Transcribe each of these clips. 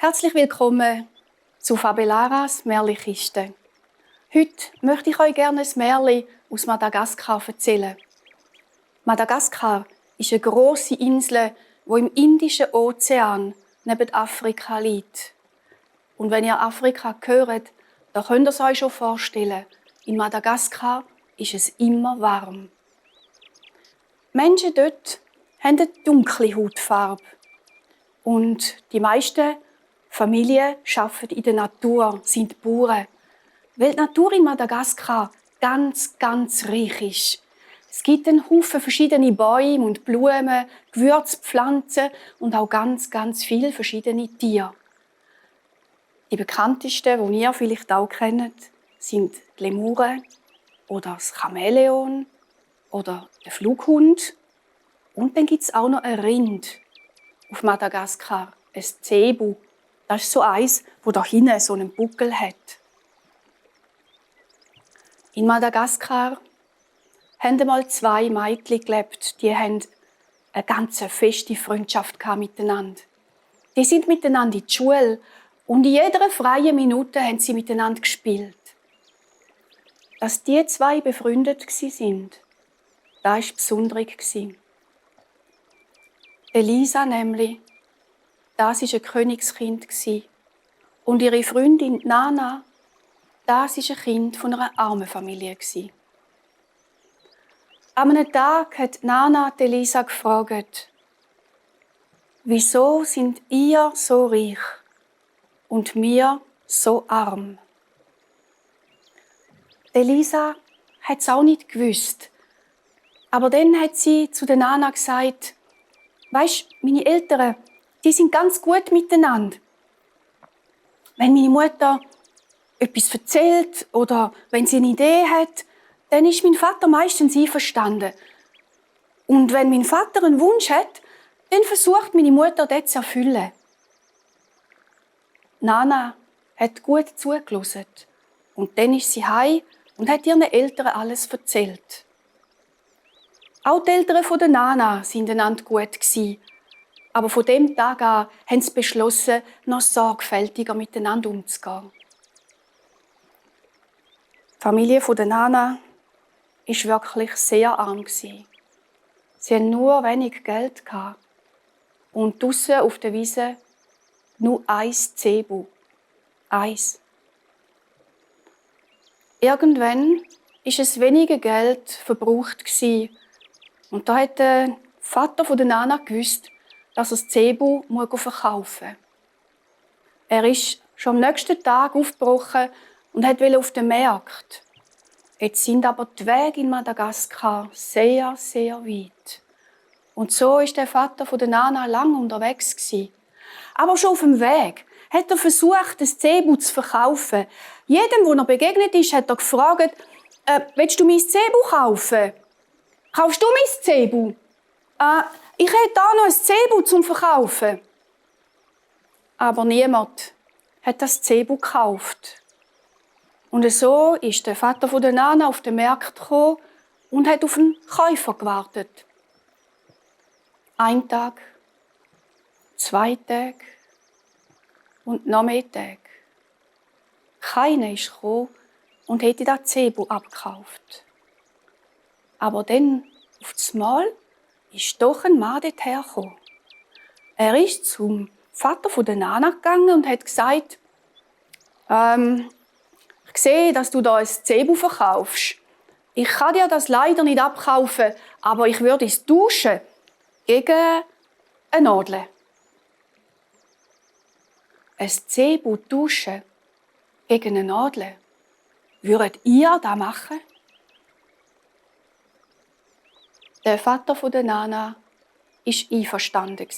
Herzlich willkommen zu Fabelaras Märchenkiste. Heute möchte ich euch gerne ein Märchen aus Madagaskar erzählen. Madagaskar ist eine grosse Insel, die im Indischen Ozean neben Afrika liegt. Und wenn ihr Afrika hört, dann könnt ihr es euch schon vorstellen, in Madagaskar ist es immer warm. Die Menschen dort haben eine dunkle Hautfarbe. Und die meisten Familien arbeiten in der Natur, sind Bauern. Weil die Natur in Madagaskar ganz, ganz reich ist. Es gibt einen Haufen verschiedene Bäume und Blumen, Gewürzpflanzen und auch ganz, ganz viele verschiedene Tiere. Die bekanntesten, die ihr vielleicht auch kennt, sind die Lemuren oder das Chamäleon oder der Flughund. Und dann gibt es auch noch ein Rind auf Madagaskar, ein Zebu. Das ist so eins, das da hinten so einen Buckel hat. In Madagaskar haben einmal zwei Mädchen gelebt, die haben eine ganz feste Freundschaft miteinander. Die sind miteinander in die Schule und in jeder freien Minute haben sie miteinander gespielt. Dass die zwei befreundet waren, das war besonders. Elisa nämlich, das war ein Königskind. Und ihre Freundin Nana, das war ein Kind von einer armen Familie. An einem Tag hat Nana Elisa gefragt: Wieso sind ihr so reich und wir so arm? Elisa hat es auch nicht gewusst. Aber dann hat sie zu der Nana gesagt: Weisst, meine Eltern, die sind ganz gut miteinander. Wenn meine Mutter etwas erzählt oder wenn sie eine Idee hat, dann ist mein Vater meistens einverstanden. Und wenn mein Vater einen Wunsch hat, dann versucht meine Mutter, den zu erfüllen. Nana hat gut zugehört. Und dann ist sie heim und hat ihren Eltern alles erzählt. Auch die Eltern von der Nana waren einander gut. Aber von dem Tag an haben sie beschlossen, noch sorgfältiger miteinander umzugehen. Die Familie von der Nana war wirklich sehr arm. Sie hatten nur wenig Geld und draussen auf der Wiese nur ein Zebu. Eins. Irgendwann war es wenige Geld verbraucht. Und da hat der Vater von der Nana gewusst, dass er das Zebu verkaufen muss. Er ist schon am nächsten Tag aufgebrochen und wollte auf den Markt. Jetzt sind aber die Wege in Madagaskar sehr, sehr weit. Und so ist der Vater von der Nana lange unterwegs gewesen. Aber schon auf dem Weg hat er versucht, das Zebu zu verkaufen. Jedem, wo er begegnet ist, hat er gefragt: Willst du mein Zebu kaufen? Kaufst du mein Zebu? Ich hätte da noch ein Zebu zum Verkaufen. Aber niemand hat das Zebu gekauft. Und so ist der Vater von der Nana auf den Markt gekommen und hat auf einen Käufer gewartet. Ein Tag, 2 Tage und noch mehr Tage. Keiner ist gekommen und hätte das Zebu abgekauft. Aber dann, auf einmal, ist doch ein Mann dorthin gekommen. Er ist zum Vater von der Nana gegangen und hat gesagt: Ich sehe, dass du da ein Zebu verkaufst. Ich kann dir das leider nicht abkaufen, aber ich würde es tauschen gegen eine Nadel. Ein Zebu tauschen gegen eine Nadel. Würdet ihr das machen? Der Vater von der Nana war einverstanden.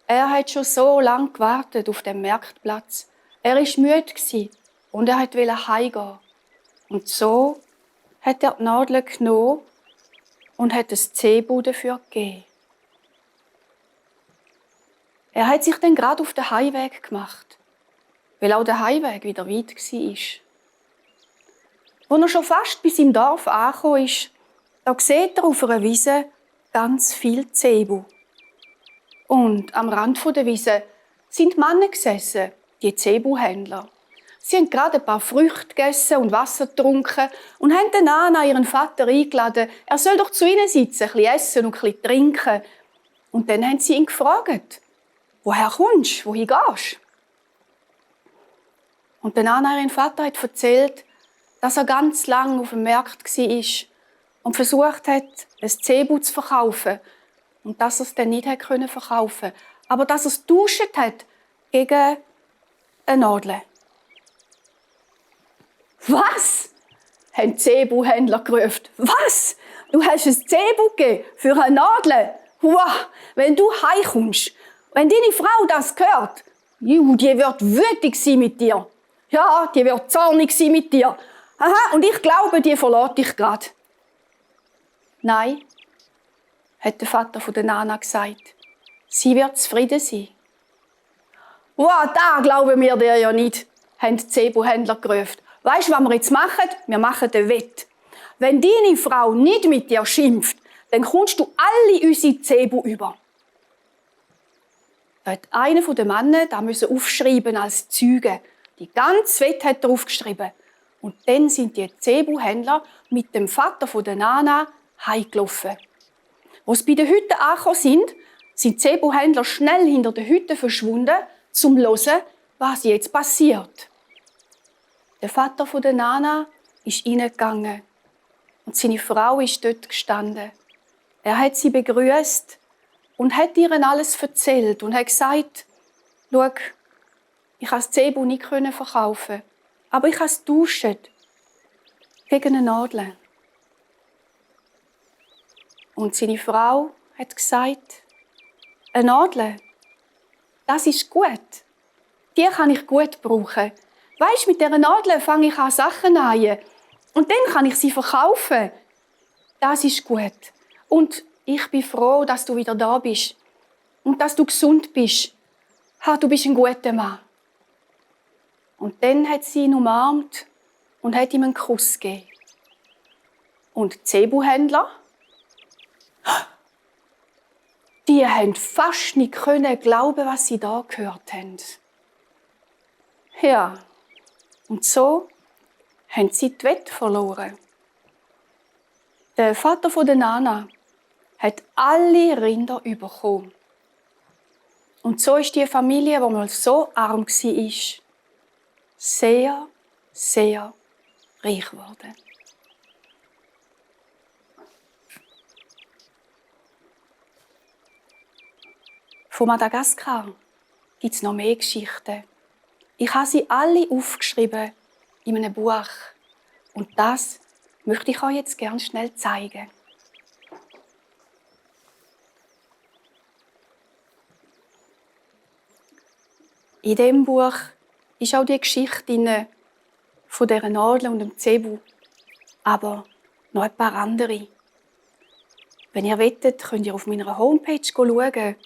Er hat schon so lange gewartet auf dem Marktplatz. Er war müde und er wollte heimgehen. Und so hat er die Nadel genommen und hat das Zebu dafür gegeben. Er hat sich dann gerade auf den Heimweg gemacht, weil auch der Heimweg wieder weit war. Als er schon fast bis im Dorf angekommen ist, da sieht er auf einer Wiese ganz viel Zebu. Und am Rand der Wiese sind die Männer gesessen, die Zebuhändler. Sie haben gerade ein paar Früchte gegessen und Wasser getrunken und haben den Nana, ihren Vater, eingeladen, er soll doch zu ihnen sitzen, ein bisschen essen und ein bisschen trinken. Und dann haben sie ihn gefragt, woher kommst du, wohin gehst du? Und der Nana, ihr Vater, hat erzählt, dass er ganz lange auf dem Markt war und versucht hat, ein Zebu zu verkaufen. Und dass er es dann nicht verkaufen konnte. Aber dass er es getauscht hat gegen eine Nadel. «Was?» haben die Zebuhändler gerufen. «Was? Du hast ein Zebu gegeben für eine Nadel? Wow, wenn du heimkommst, wenn deine Frau das hört, die wird wütig sein mit dir. Ja, die wird zornig sein mit dir. Aha, und ich glaube, die verlässt dich gerade.» «Nein», hat der Vater von der Nana gesagt. «Sie wird zufrieden sein.» «Wow, da glauben wir dir ja nicht», haben die Zebuhändler gerufen. «Weisst du, was wir jetzt machen? Wir machen eine Wette. Wenn deine Frau nicht mit dir schimpft, dann kommst du alle unsere Zebu über.» Da hat einer der Männer da aufschreiben als Zeuge. Die ganze Wette hat er aufgeschrieben. Und dann sind die Zebuhändler mit dem Vater von der Nana heimgelaufen. Als sie bei den Hütten angekommen sind die Zebuhändler schnell hinter den Hütten verschwunden, um zu hören, was jetzt passiert. Der Vater von der Nana ist reingegangen und seine Frau ist dort gestanden. Er hat sie begrüßt und hat ihr alles erzählt und hat gesagt, «Schau, ich konnte das Zebu nicht verkaufen, aber ich habe es getauscht gegen eine Nadel.» Und seine Frau hat gesagt, «Eine Nadel, das ist gut. Die kann ich gut brauchen. Weisst, mit dieser Nadel fange ich an Sachen an und dann kann ich sie verkaufen. Das ist gut. Und ich bin froh, dass du wieder da bist und dass du gesund bist. Ha, du bist ein guter Mann.» Und dann hat sie ihn umarmt und hat ihm einen Kuss gegeben. Und die Zebuhändler, die haben fast nicht glauben, was sie da gehört haben. Ja, und so haben sie die Wette verloren. Der Vater von der Nana hat alle Rinder bekommen. Und so ist die Familie, die mal so arm war, sehr, sehr reich geworden. Von Madagaskar gibt es noch mehr Geschichten. Ich habe sie alle aufgeschrieben in einem Buch. Und das möchte ich euch jetzt gerne schnell zeigen. In diesem Buch ist auch die Geschichte von dieser Nadel und dem Zebu. Aber noch ein paar andere. Wenn ihr wollt, könnt ihr auf meiner Homepage schauen.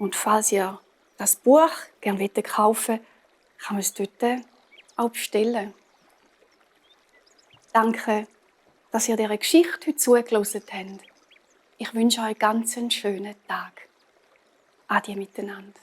Und falls ihr das Buch gerne kaufen wollt, kann man es dort auch bestellen. Danke, dass ihr dieser Geschichte heute zugehört habt. Ich wünsche euch ganz einen schönen Tag. Ade miteinander.